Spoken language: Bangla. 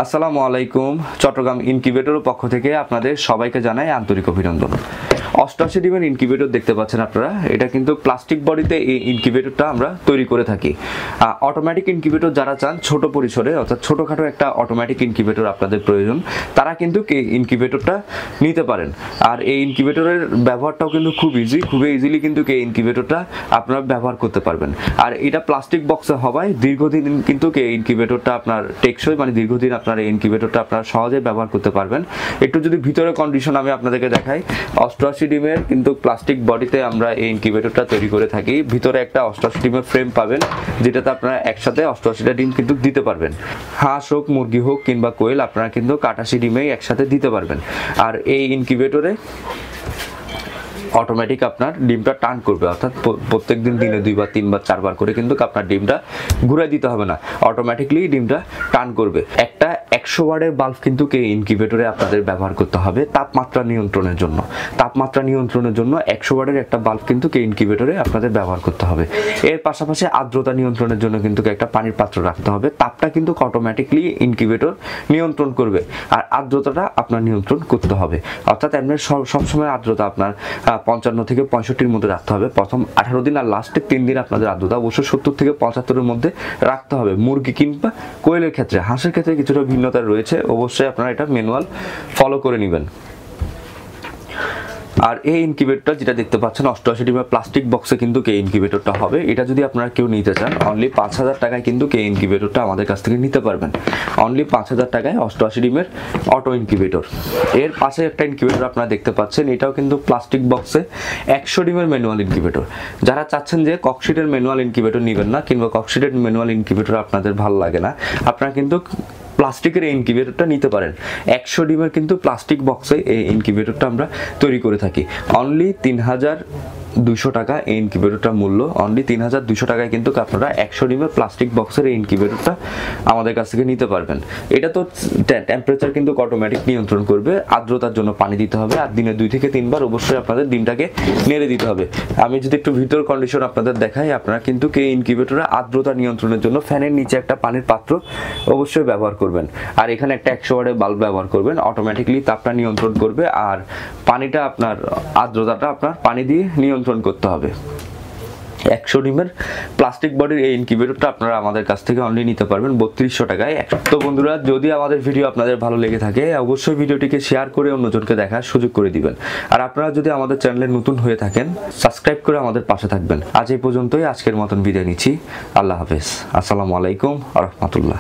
আসসালামু আলাইকুম। চট্টগ্রাম ইনকিউবেটরের পক্ষ থেকে আপনাদের সবাইকে জানাই আন্তরিক অভিনন্দন। 88 ডিমের ইনকিউবেটর দেখতে পাচ্ছেন আপনারা। এটা কিন্তু প্লাস্টিক বডিতে এই ইনকিউবেটরটা আমরা তৈরি করে থাকি। অটোমেটিক ইনকিউবেটর যারা চান ছোট পরিসরে অর্থাৎ ছোটোখাটো একটা অটোমেটিক ইনকিউবেটর আপনাদের প্রয়োজন, তারা কিন্তু এই ইনকিউবেটরটা নিতে পারেন। আর এই ইনকিউবেটরের ব্যবহারটাও কিন্তু খুবই ইজিলি কিন্তু এই ইনকিউবেটরটা আপনারা ব্যবহার করতে পারবেন। আর এটা প্লাস্টিক বক্সে হওয়ায় দীর্ঘদিন কিন্তু এই ইনকিউবেটরটা আপনার টেকসই, মানে দীর্ঘদিন আপনার এই ইনকিউবেটরটা আপনারা সহজে ব্যবহার করতে পারবেন। একটু যদি ভিতরে কন্ডিশন আমি আপনাদেরকে দেখাই, 88 ডিমের কিন্তু প্লাস্টিক বডিতে আমরা এই ইনকিউবেটরটা তৈরি করে থাকি। ভিতরে একটা 88 ডিমের ফ্রেম পাবেন, যেটাতে আপনারা একসাথে 88টা ডিম কিন্তু দিতে পারবেন। হাঁস হোক, মুরগি হোক কিংবা কোয়েল, আপনারা কিন্তু 88 ডিমেই একসাথে দিতে পারবেন। আর এই ইনকিউবেটরে অটোমেটিক আপনার ডিমটা টার্ন করবে, অর্থাৎ প্রত্যেক দিন দিনে 2 বা 3 বা 4 বার করে কিন্তু আপনার ডিমটা ঘুরে দিতে হবে না, অটোমেটিকলি ডিমটা টার্ন করবে। একটা 100 ওয়াটের বাল্ব কিন্তু এই ইনকিউবেটরে আপনাদের ব্যবহার করতে হবে তাপমাত্রা নিয়ন্ত্রণের জন্য। 100 ওয়াটের একটা বাল্ব কিন্তু এই ইনকিউবেটরে আপনাদের ব্যবহার করতে হবে। এর পাশাপাশি আর্দ্রতা নিয়ন্ত্রণের জন্য কিন্তু একটা পানির পাত্র রাখতে হবে। তাপটা কিন্তু অটোমেটিকলি ইনকিউবেটর নিয়ন্ত্রণ করবে, আর আর্দ্রতাটা আপনার নিয়ন্ত্রণ করতে হবে। অর্থাৎ আপনার সবসময় আর্দ্রতা আপনার 55 থেকে 65-র মধ্যে রাখতে হবে প্রথম 18 দিন, আর লাস্টে 3 দিন আপনাদের আর্দ্রতা অবশ্যই 70 থেকে 75-এর মধ্যে রাখতে হবে। মুরগি কিংবা কোয়েলের ক্ষেত্রে, হাঁসের ক্ষেত্রে কিছুটা ভিন্নতা রয়েছে, অবশ্যই আপনারা এটা ম্যানুয়াল ফলো করে নেবেন। আর এই ইনকিউবেটরটা যেটা দেখতে পাচ্ছেন 88 ডিমের প্লাস্টিক বক্সে কিন্তু এই ইনকিউবেটরটা হবে। এটা যদি আপনারা কেউ নিতে চান, অনলি 5000 টাকায় কিন্তু এই ইনকিউবেটরটা আমাদের কাছ থেকে নিতে পারবেন। অনলি 5000 টাকায় 88 ডিমের অটো ইনকিউবেটর। এর পাশে একটা ইনকিউবেটর আপনারা দেখতে পাচ্ছেন, এটাও কিন্তু প্লাস্টিক বক্সে 100 ডিমের ম্যানুয়াল ইনকিউবেটর। যারা চাচ্ছেন যে ককশিটের ম্যানুয়াল ইনকিউবেটর নেবেন না, কিংবা ককশিটের ম্যানুয়াল ইনকিউবেটর আপনাদের ভালো লাগে না, আপনারা কিন্তু প্লাস্টিকের এই ইনকিউবেটরটা নিতে পারেন। 100 ডিমের কিন্তু প্লাস্টিক বক্সে এই ইনকিউবেটরটা আমরা তৈরি করে থাকি। অনলি 3200 টাকা এই ইনকিউবেটরটার মূল্য। অনলি 3200 টাকায় কিন্তু আপনারা 100 ডিমের প্লাস্টিক বক্সের এই ইনকিউবেটরটা আমাদের কাছ থেকে নিতে পারবেন। এটা তো টেম্পারেচার কিন্তু অটোমেটিক নিয়ন্ত্রণ করবে, আর্দ্রতার জন্য পানি দিতে হবে, আর দিনে 2 থেকে 3 বার অবশ্যই আপনাদের ডিমটাকে নেড়ে দিতে হবে। আমি যদি একটু ভিতর কন্ডিশন আপনাদের দেখাই, আপনারা কিন্তু এই ইনকিউবেটরে আর্দ্রতা নিয়ন্ত্রণের জন্য ফ্যানের নিচে একটা পানির পাত্র অবশ্যই ব্যবহার করবেন, আর এখানে একটা 100 ওয়াটের বাল্ব ব্যবহার করবেন। অটোমেটিকলি তাপটা নিয়ন্ত্রণ করবে, আর পানিটা আপনার আর্দ্রতাটা আপনার পানি দিয়ে নিয়ন্ত্রণ করতে হবে। 100 ডিমের প্লাস্টিক বডির এই ইনকিউবেটরটা আপনারা আমাদের কাছ থেকে অনলি নিতে পারবেন 3200 টাকায়। তো বন্ধুরা, যদি আমাদের ভিডিও আপনাদের ভালো লেগে থাকে, অবশ্যই ভিডিওটিকে শেয়ার করে অন্যজনকে দেখার সুযোগ করে দিবেন। আর আপনারা যদি আমাদের চ্যানেলে নতুন হয়ে থাকেন, সাবস্ক্রাইব করে আমাদের পাশে থাকবেন। আজ এই পর্যন্তই, আজকের মতন বিদায় নিচ্ছি। আল্লাহ হাফেজ। আসসালামু আলাইকুম ওয়া রাহমাতুল্লাহ।